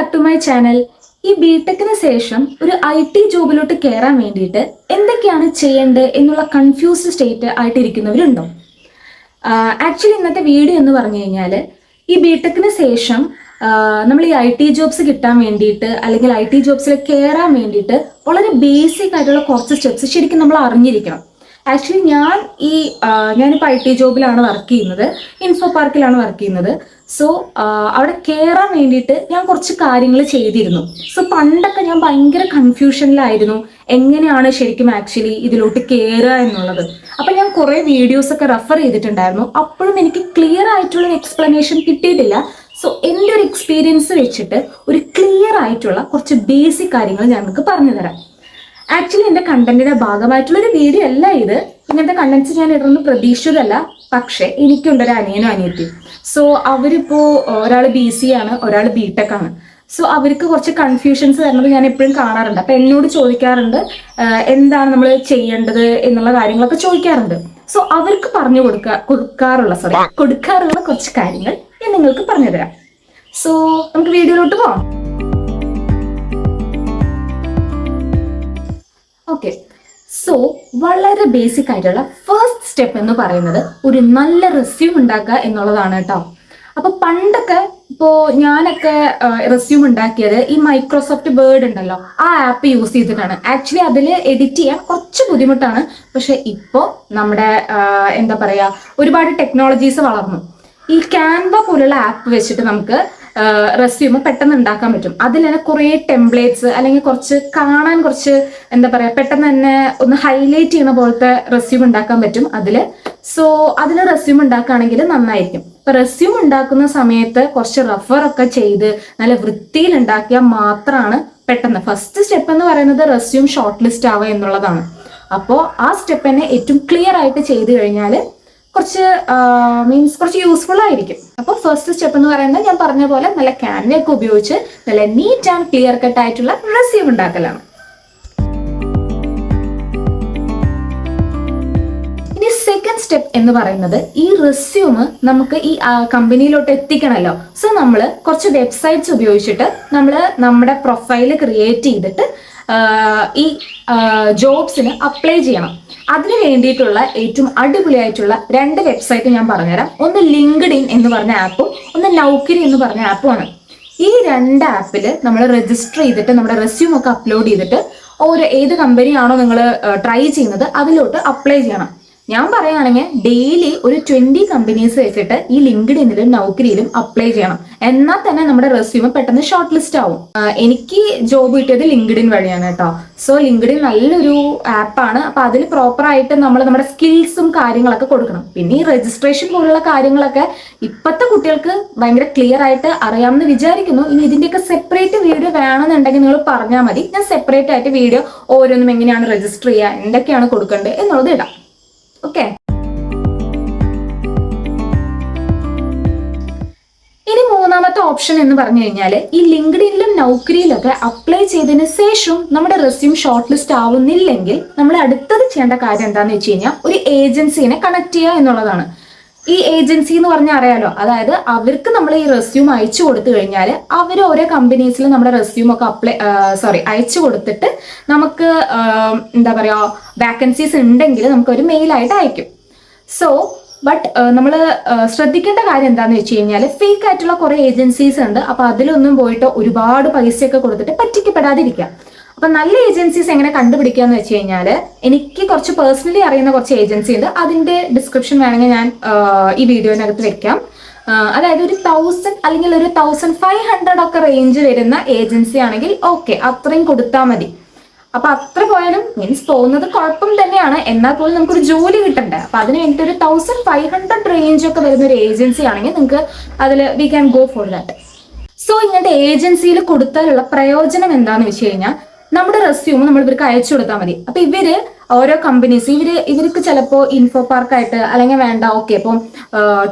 Back to my channel. ഈ ബിടെക്കിന് ശേഷം ഒരു IT ജോബിലോട്ട് കയറാൻ വേണ്ടിയിട്ട് എന്തൊക്കെയാണ് ചെയ്യേണ്ടത് എന്നുള്ള കൺഫ്യൂസ്ഡ് സ്റ്റേറ്റ് ആയിട്ട് ഇരിക്കുന്നവരുണ്ടോ? ആക്ച്വലി ഇന്നത്തെ വീഡിയോ എന്ന് പറഞ്ഞു കഴിഞ്ഞാൽ ഈ ബിടെക്കിന് ശേഷം നമ്മൾ ഈ IT ജോബ്സ് കിട്ടാൻ വേണ്ടിയിട്ട് അല്ലെങ്കിൽ IT ജോബ്സിൽ കയറാൻ വേണ്ടിയിട്ട് വളരെ ബേസിക് ആയിട്ടുള്ള കുറച്ച് സ്റ്റെപ്സ് ശരിക്കും നമ്മൾ അറിഞ്ഞിരിക്കണം. ആക്ച്വലി ഞാനിപ്പോൾ IT ജോബിലാണ് വർക്ക് ചെയ്യുന്നത്, ഇൻഫോ പാർക്കിലാണ് വർക്ക് ചെയ്യുന്നത്. സോ അവിടെ കയറാൻ വേണ്ടിയിട്ട് ഞാൻ കുറച്ച് കാര്യങ്ങൾ ചെയ്തിരുന്നു. സോ പണ്ടൊക്കെ ഞാൻ ഭയങ്കര കൺഫ്യൂഷനിലായിരുന്നു എങ്ങനെയാണ് ശരിക്കും ആക്ച്വലി ഇതിലോട്ട് കയറുക എന്നുള്ളത്. അപ്പം ഞാൻ കുറേ വീഡിയോസൊക്കെ റെഫർ ചെയ്തിട്ടുണ്ടായിരുന്നു. അപ്പോഴും എനിക്ക് ക്ലിയർ ആയിട്ടുള്ള എക്സ്പ്ലനേഷൻ കിട്ടിയിട്ടില്ല. സോ എൻ്റെ ഒരു എക്സ്പീരിയൻസ് വെച്ചിട്ട് ഒരു ക്ലിയർ ആയിട്ടുള്ള കുറച്ച് ബേസിക് കാര്യങ്ങൾ ഞാൻ നിങ്ങൾക്ക് പറഞ്ഞു തരാം. ആക്ച്വലി എൻ്റെ കണ്ടന്റിന്റെ ഭാഗമായിട്ടുള്ളൊരു വീഡിയോ അല്ല ഇത്. ഇങ്ങനത്തെ കണ്ടന്റ്സ് ഞാൻ ഇടുന്നത് പ്രതീക്ഷിച്ചതല്ല. പക്ഷെ എനിക്കുണ്ടൊരു അനിയനും അനിയത്തിയും. സോ അവരിപ്പോൾ ഒരാൾ BC ആണ്, ഒരാൾ BTech ആണ്. സോ അവർക്ക് കുറച്ച് കൺഫ്യൂഷൻസ് വരുന്നത് ഞാൻ എപ്പോഴും കാണാറുണ്ട്. അപ്പം എന്നോട് ചോദിക്കാറുണ്ട് എന്താണ് നമ്മൾ ചെയ്യേണ്ടത് എന്നുള്ള കാര്യങ്ങളൊക്കെ ചോദിക്കാറുണ്ട്. സോ അവർക്ക് കൊടുക്കാറുള്ള കുറച്ച് കാര്യങ്ങൾ ഞാൻ നിങ്ങൾക്ക് പറഞ്ഞു തരാം. സോ നമുക്ക് വീഡിയോയിലോട്ട് പോവാം. ഓക്കെ, സോ വളരെ ബേസിക് ആയിട്ടുള്ള ഫസ്റ്റ് സ്റ്റെപ്പ് എന്ന് പറയുന്നത് ഒരു നല്ല റെസ്യൂം ഉണ്ടാക്കുക എന്നുള്ളതാണ് കേട്ടോ. അപ്പൊ പണ്ടൊക്കെ ഞാനൊക്കെ റെസ്യൂം ഉണ്ടാക്കിയത് ഈ മൈക്രോസോഫ്റ്റ് വേർഡ് ഉണ്ടല്ലോ, ആ ആപ്പ് യൂസ് ചെയ്തിട്ടാണ്. ആക്ച്വലി അതിൽ എഡിറ്റ് ചെയ്യാൻ കുറച്ച് ബുദ്ധിമുട്ടാണ്. പക്ഷെ ഇപ്പോൾ നമ്മുടെ എന്താ പറയാ, ഒരുപാട് ടെക്നോളജീസ് വളർന്നു. ഈ ക്യാൻവ പോലുള്ള ആപ്പ് വെച്ചിട്ട് നമുക്ക് റെസ്യൂം പെട്ടെന്ന് ഉണ്ടാക്കാൻ പറ്റും. അതിൽ തന്നെ കുറേ ടെംപ്ലേറ്റ്സ് അല്ലെങ്കിൽ കുറച്ച് കാണാൻ കുറച്ച് എന്താ പറയുക പെട്ടെന്ന് തന്നെ ഒന്ന് ഹൈലൈറ്റ് ചെയ്യുന്ന പോലത്തെ റെസ്യൂം ഉണ്ടാക്കാൻ പറ്റും അതില്. സോ അതിൽ റെസ്യൂം ഉണ്ടാക്കുകയാണെങ്കിൽ നന്നായിരിക്കും. ഇപ്പൊ റെസ്യൂം ഉണ്ടാക്കുന്ന സമയത്ത് കുറച്ച് റഫറൊക്കെ ചെയ്ത് നല്ല വൃത്തിയിൽ ഉണ്ടാക്കിയാൽ മാത്രമാണ് പെട്ടെന്ന് ഫസ്റ്റ് സ്റ്റെപ്പ് എന്ന് പറയുന്നത് റെസ്യൂം ഷോർട്ട് ലിസ്റ്റ് ആവുക എന്നുള്ളതാണ്. അപ്പോൾ ആ സ്റ്റെപ്പ് തന്നെ ഏറ്റവും ക്ലിയർ ആയിട്ട് ചെയ്ത് കഴിഞ്ഞാൽ കുറച്ച് യൂസ്ഫുൾ ആയിരിക്കും. അപ്പോൾ ഫസ്റ്റ് സ്റ്റെപ്പ് എന്ന് പറയുന്നത് ഞാൻ പറഞ്ഞ പോലെ നല്ല ക്യാൻവയൊക്കെ ഉപയോഗിച്ച് നല്ല നീറ്റ് ആൻഡ് ക്ലിയർ കട്ട് ആയിട്ടുള്ള റെസ്യൂം ഉണ്ടാക്കലാണ്. ഇനി സെക്കൻഡ് സ്റ്റെപ്പ് എന്ന് പറയുന്നത് ഈ റെസ്യൂം നമുക്ക് ഈ കമ്പനിയിലോട്ട് എത്തിക്കണമല്ലോ. സോ നമ്മൾ കുറച്ച് വെബ്സൈറ്റ്സ് ഉപയോഗിച്ചിട്ട് നമ്മൾ നമ്മുടെ പ്രൊഫൈല് ക്രിയേറ്റ് ചെയ്തിട്ട് ഈ ജോബ്സിന് അപ്ലൈ ചെയ്യണം. അതിന് വേണ്ടിയിട്ടുള്ള ഏറ്റവും അടിപൊളിയായിട്ടുള്ള 2 വെബ്സൈറ്റ് ഞാൻ പറഞ്ഞുതരാം. ഒന്ന് ലിങ്ക്ഡിൻ എന്ന് പറഞ്ഞ ആപ്പും ഒന്ന് നൗക്കരി എന്ന് പറഞ്ഞ ആപ്പുമാണ്. ഈ 2 ആപ്പിൽ നമ്മൾ രജിസ്റ്റർ ചെയ്തിട്ട് നമ്മുടെ റെസ്യൂം ഒക്കെ അപ്ലോഡ് ചെയ്തിട്ട് ഏത് കമ്പനിയാണോ നിങ്ങൾ ട്രൈ ചെയ്യുന്നത് അതിലോട്ട് അപ്ലൈ ചെയ്യണം. ഞാൻ പറയുകയാണെങ്കിൽ ഡെയിലി ഒരു 20 കമ്പനീസ് വെച്ചിട്ട് ഈ ലിങ്ക്ഡിനിലും നൗക്കരിയിലും അപ്ലൈ ചെയ്യണം. എന്നാൽ തന്നെ നമ്മുടെ റെസ്യൂം പെട്ടെന്ന് ഷോർട്ട് ലിസ്റ്റ് ആവും. എനിക്ക് ജോബ് കിട്ടിയത് ലിങ്ക്ഡിൻ വഴിയാണ് കേട്ടോ. സോ ലിങ്ക്ഡിൻ നല്ലൊരു ആപ്പാണ്. അപ്പൊ അതിൽ പ്രോപ്പറായിട്ട് നമ്മൾ നമ്മുടെ സ്കിൽസും കാര്യങ്ങളൊക്കെ കൊടുക്കണം. പിന്നെ ഈ രജിസ്ട്രേഷൻ പോലുള്ള കാര്യങ്ങളൊക്കെ ഇപ്പോഴത്തെ കുട്ടികൾക്ക് ഭയങ്കര ക്ലിയർ ആയിട്ട് അറിയാമെന്ന് വിചാരിക്കുന്നു. ഇനി ഇതിന്റെയൊക്കെ സെപ്പറേറ്റ് വീഡിയോ വേണമെന്നുണ്ടെങ്കിൽ നിങ്ങൾ പറഞ്ഞാൽ മതി. ഞാൻ സെപ്പറേറ്റ് ആയിട്ട് വീഡിയോ ഓരോന്നും എങ്ങനെയാണ് രജിസ്റ്റർ ചെയ്യുക, എന്തൊക്കെയാണ് കൊടുക്കേണ്ടത് എന്നുള്ളത് ഇടാം. ഓക്കെ, ഇനി മൂന്നാമത്തെ ഓപ്ഷൻ എന്ന് പറഞ്ഞു കഴിഞ്ഞാൽ ഈ ലിങ്ക്ഡിനിലും നൗക്കരിയിലൊക്കെ അപ്ലൈ ചെയ്തതിന് ശേഷം നമ്മുടെ റെസ്യൂം ഷോർട്ട് ലിസ്റ്റ് ആവുന്നില്ലെങ്കിൽ നമ്മൾ അടുത്തത് ചെയ്യേണ്ട കാര്യം എന്താണെന്ന് വെച്ച് കഴിഞ്ഞാൽ ഒരു ഏജൻസിനെ കണക്ട് ചെയ്യുക എന്നുള്ളതാണ്. ഈ ഏജൻസി എന്ന് പറഞ്ഞാൽ അറിയാലോ, അതായത് അവർക്ക് നമ്മൾ ഈ റെസ്യൂം അയച്ചു കൊടുത്തു കഴിഞ്ഞാൽ അവർ ഓരോ കമ്പനീസിൽ നമ്മുടെ റെസ്യൂം ഒക്കെ അയച്ചു കൊടുത്തിട്ട് നമുക്ക് എന്താ പറയുക വാക്കൻസീസ് ഉണ്ടെങ്കിൽ നമുക്ക് ഒരു മെയിലായിട്ട് അയക്കും. സോ ബട്ട് നമ്മൾ ശ്രദ്ധിക്കേണ്ട കാര്യം എന്താണെന്ന് വെച്ച് കഴിഞ്ഞാൽ ഫേക്ക് ആയിട്ടുള്ള കുറേ ഏജൻസീസ് ഉണ്ട്. അപ്പൊ അതിലൊന്നും പോയിട്ട് ഒരുപാട് പൈസയൊക്കെ കൊടുത്തിട്ട് പറ്റിക്കപ്പെടാതിരിക്കുക. അപ്പൊ നല്ല ഏജൻസീസ് എങ്ങനെ കണ്ടുപിടിക്കുക എന്ന് വെച്ച് കഴിഞ്ഞാൽ എനിക്ക് കുറച്ച് പേഴ്സണലി അറിയുന്ന കുറച്ച് ഏജൻസി ഉണ്ട്. അതിന്റെ ഡിസ്ക്രിപ്ഷൻ വേണമെങ്കിൽ ഞാൻ ഈ വീഡിയോനകത്ത് വെക്കാം. അതായത് ഒരു 1000 അല്ലെങ്കിൽ ഒരു 1500 ഒക്കെ റേഞ്ച് വരുന്ന ഏജൻസി ആണെങ്കിൽ ഓക്കെ, അത്രയും കൊടുത്താൽ മതി. അപ്പൊ അത്ര പോയാലും മീൻസ് പോകുന്നത് കുഴപ്പം തന്നെയാണ്. എന്നാൽ പോലും നമുക്കൊരു ജോലി കിട്ടണ്ടേ. അപ്പൊ അതിന് വേണ്ടിയിട്ട് ഒരു 1500 റേഞ്ച് ഒക്കെ വരുന്ന ഒരു ഏജൻസി ആണെങ്കിൽ നിങ്ങൾക്ക് അതിൽ we can go for that. So ഇങ്ങനത്തെ ഏജൻസിയിൽ കൊടുത്താലുള്ള പ്രയോജനം എന്താണെന്ന് വെച്ച് കഴിഞ്ഞാൽ നമ്മുടെ റെസ്യൂം നമ്മൾ ഇവർക്ക് അയച്ചു കൊടുത്താൽ മതി. അപ്പൊ ഇവര് ഓരോ കമ്പനീസ് ഇവർക്ക് ചിലപ്പോൾ ഇൻഫോ പാർക്കായിട്ട് അല്ലെങ്കിൽ വേണ്ട ഓക്കെ ഇപ്പം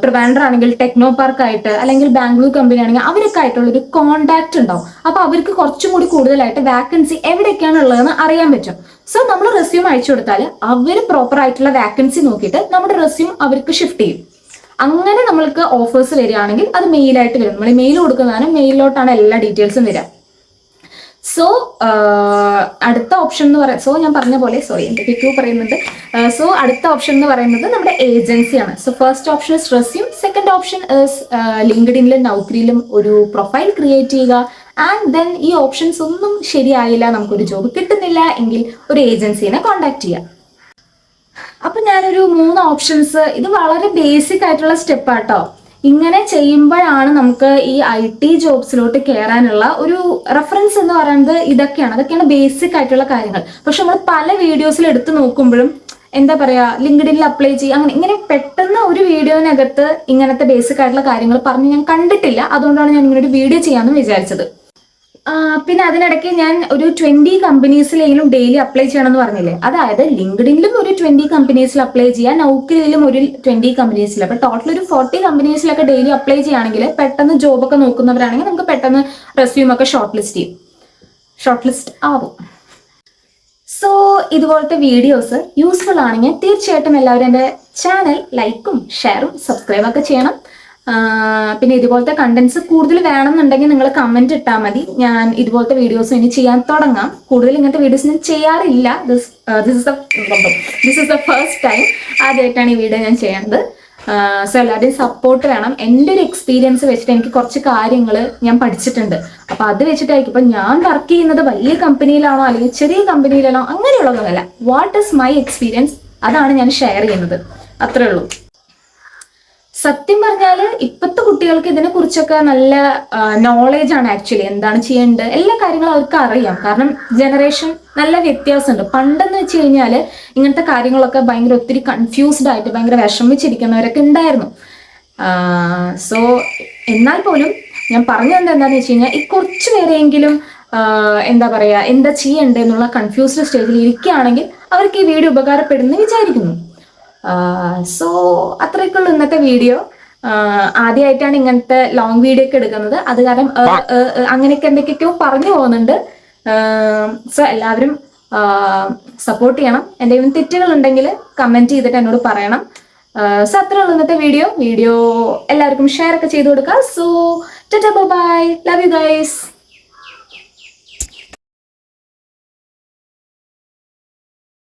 ട്രിവാൻഡ്രം ആണെങ്കിൽ ടെക്നോ പാർക്കായിട്ട് അല്ലെങ്കിൽ ബാംഗ്ലൂർ കമ്പനി ആണെങ്കിൽ അവരൊക്കെ ആയിട്ടുള്ള ഒരു കോണ്ടാക്ട് ഉണ്ടാവും. അപ്പൊ അവർക്ക് കുറച്ചും കൂടി കൂടുതലായിട്ട് വാക്കൻസി എവിടെയൊക്കെയാണ് ഉള്ളതെന്ന് അറിയാൻ പറ്റും. സോ നമ്മൾ റെസ്യൂം അയച്ചു കൊടുത്താൽ അവർ പ്രോപ്പർ ആയിട്ടുള്ള വാക്കൻസി നോക്കിയിട്ട് നമ്മുടെ റെസ്യൂം അവർക്ക് ഷിഫ്റ്റ് ചെയ്യും. അങ്ങനെ നമ്മൾക്ക് ഓഫേഴ്സ് വരികയാണെങ്കിൽ അത് മെയിലായിട്ട് വരും. നമ്മൾ മെയിൽ കൊടുക്കുന്നതാണ്, മെയിലിലോട്ടാണ് എല്ലാ ഡീറ്റെയിൽസും വരിക. സോ അടുത്ത ഓപ്ഷൻ എന്ന് പറയുന്നത്, സോ ഞാൻ പറഞ്ഞ പോലെ എന്തൊക്കെയോ പറയുന്നുണ്ട്. സോ അടുത്ത ഓപ്ഷൻ എന്ന് പറയുന്നത് നമ്മുടെ ഏജൻസിയാണ്. So first option is resume, second option is ലിങ്ക്ഡിനിലും നൗക്കറിയിലും ഒരു പ്രൊഫൈൽ ക്രിയേറ്റ് ചെയ്യുക. ആൻഡ് ദെൻ ഈ ഓപ്ഷൻസ് ഒന്നും ശരിയായില്ല, നമുക്കൊരു ജോബ് കിട്ടുന്നില്ല എങ്കിൽ ഒരു ഏജൻസിനെ കോൺടാക്ട് ചെയ്യുക. അപ്പൊ ഞാനൊരു 3 ഓപ്ഷൻസ്, ഇത് വളരെ ബേസിക് ആയിട്ടുള്ള സ്റ്റെപ്പാട്ടോ. ഇങ്ങനെ ചെയ്യുമ്പോഴാണ് നമുക്ക് ഈ IT ജോബ്സിലോട്ട് കയറാനുള്ള ഒരു റെഫറൻസ് എന്ന് പറയുന്നത് അതൊക്കെയാണ് ബേസിക് ആയിട്ടുള്ള കാര്യങ്ങൾ. പക്ഷെ നമ്മൾ പല വീഡിയോസിൽ എടുത്തു നോക്കുമ്പോഴും എന്താ പറയാ, ലിങ്ക്ഡിനിൽ അപ്ലൈ ചെയ്യുക, അങ്ങനെ ഇങ്ങനെ പെട്ടെന്ന് ഒരു വീഡിയോനകത്ത് ഇങ്ങനത്തെ ബേസിക് ആയിട്ടുള്ള കാര്യങ്ങൾ പറഞ്ഞ് ഞാൻ കണ്ടിട്ടില്ല. അതുകൊണ്ടാണ് ഞാൻ ഇങ്ങനെ ഒരു വീഡിയോ ചെയ്യാമെന്ന് വിചാരിച്ചത്. പിന്നെ അതിനിടയ്ക്ക് ഞാൻ ഒരു 20 കമ്പനീസിലെങ്കിലും ഡെയിലി അപ്ലൈ ചെയ്യണം എന്ന് പറഞ്ഞില്ലേ, അതായത് ലിങ്ക്ഡിനിലും ഒരു 20 കമ്പനീസിൽ അപ്ലൈ ചെയ്യാൻ, നൗക്കറിയിലും ഒരു 20 കമ്പനീസിൽ, അപ്പൊ ടോട്ടൽ ഒരു 40 കമ്പനീസിലൊക്കെ ഡെയിലി അപ്ലൈ ചെയ്യുകയാണെങ്കിൽ പെട്ടെന്ന് ജോബൊക്കെ നോക്കുന്നവരാണെങ്കിൽ നമുക്ക് പെട്ടെന്ന് റെസ്യൂം ഒക്കെ ഷോർട്ട് ലിസ്റ്റ് ആവും. സോ ഇതുപോലത്തെ വീഡിയോസ് യൂസ്ഫുൾ ആണെങ്കിൽ തീർച്ചയായിട്ടും എല്ലാവരും എൻ്റെ ചാനൽ ലൈക്കും ഷെയറും സബ്സ്ക്രൈബൊക്കെ ചെയ്യണം. പിന്നെ ഇതുപോലത്തെ കണ്ടന്റ്സ് കൂടുതൽ വേണമെന്നുണ്ടെങ്കിൽ നിങ്ങൾ കമന്റ് ഇട്ടാൽ മതി. ഞാൻ ഇതുപോലത്തെ വീഡിയോസ് ഇനി ചെയ്യാൻ തുടങ്ങാം. കൂടുതൽ ഇങ്ങനത്തെ വീഡിയോസ് ഞാൻ ചെയ്യാറില്ല. This is the first time, ആദ്യമായിട്ടാണ് ഈ വീഡിയോ ഞാൻ ചെയ്യുന്നത്. സോ എല്ലാവരുടെയും സപ്പോർട്ട് വേണം. എൻ്റെ ഒരു എക്സ്പീരിയൻസ് വെച്ചിട്ട് എനിക്ക് കുറച്ച് കാര്യങ്ങൾ ഞാൻ പഠിച്ചിട്ടുണ്ട്. അപ്പൊ അത് വെച്ചിട്ടായിരിക്കും, ഇപ്പൊ ഞാൻ വർക്ക് ചെയ്യുന്നത് വലിയ കമ്പനിയിലാണോ അല്ലെങ്കിൽ ചെറിയ കമ്പനിയിലാണോ അങ്ങനെയുള്ളതൊന്നുമല്ല. വാട്ട് ഈസ് മൈ എക്സ്പീരിയൻസ്, അതാണ് ഞാൻ ഷെയർ ചെയ്യുന്നത്. അത്രേ ഉള്ളൂ. സത്യം പറഞ്ഞാൽ ഇപ്പോഴത്തെ കുട്ടികൾക്ക് ഇതിനെ കുറിച്ചൊക്കെ നല്ല നോളേജ് ആണ്. ആക്ച്വലി എന്താണ് ചെയ്യേണ്ടത് എല്ലാ കാര്യങ്ങളും അവർക്ക് അറിയാം. കാരണം ജനറേഷൻ നല്ല വ്യത്യാസമുണ്ട്. പണ്ടെന്ന് വെച്ച് കഴിഞ്ഞാൽ ഇങ്ങനത്തെ കാര്യങ്ങളൊക്കെ ഭയങ്കര ഒത്തിരി കൺഫ്യൂസ്ഡ് ആയിട്ട് ഭയങ്കര വിഷമിച്ചിരിക്കുന്നവരൊക്കെ ഉണ്ടായിരുന്നു. സോ എന്നാൽ പോലും ഞാൻ പറഞ്ഞു തന്നത് എന്താണെന്ന് വെച്ച് കഴിഞ്ഞാൽ, ഈ കുറച്ച് പേരെങ്കിലും എന്താ പറയുക, എന്താ ചെയ്യേണ്ടത് എന്നുള്ള കൺഫ്യൂസ്ഡ് സ്റ്റേജിൽ ഇരിക്കുകയാണെങ്കിൽ അവർക്ക് ഈ വീഡിയോ ഉപകാരപ്പെടുമെന്ന് വിചാരിക്കുന്നു. സോ അത്രയൊക്കെയുള്ള ഇന്നത്തെ വീഡിയോ. ആദ്യമായിട്ടാണ് ഇങ്ങനത്തെ ലോങ് വീഡിയോ ഒക്കെ എടുക്കുന്നത്. അത് കാരണം അങ്ങനെയൊക്കെ എന്തൊക്കെയൊക്കെയോ പറഞ്ഞു പോകുന്നുണ്ട്. സോ എല്ലാവരും സപ്പോർട്ട് ചെയ്യണം. എന്തെങ്കിലും തെറ്റുകൾ ഉണ്ടെങ്കിൽ കമന്റ് ചെയ്തിട്ട് എന്നോട് പറയണം. സോ അത്രയുള്ള ഇന്നത്തെ വീഡിയോ എല്ലാവർക്കും ഷെയർ ഒക്കെ ചെയ്ത് കൊടുക്കുക. So tata bye bye, love you guys.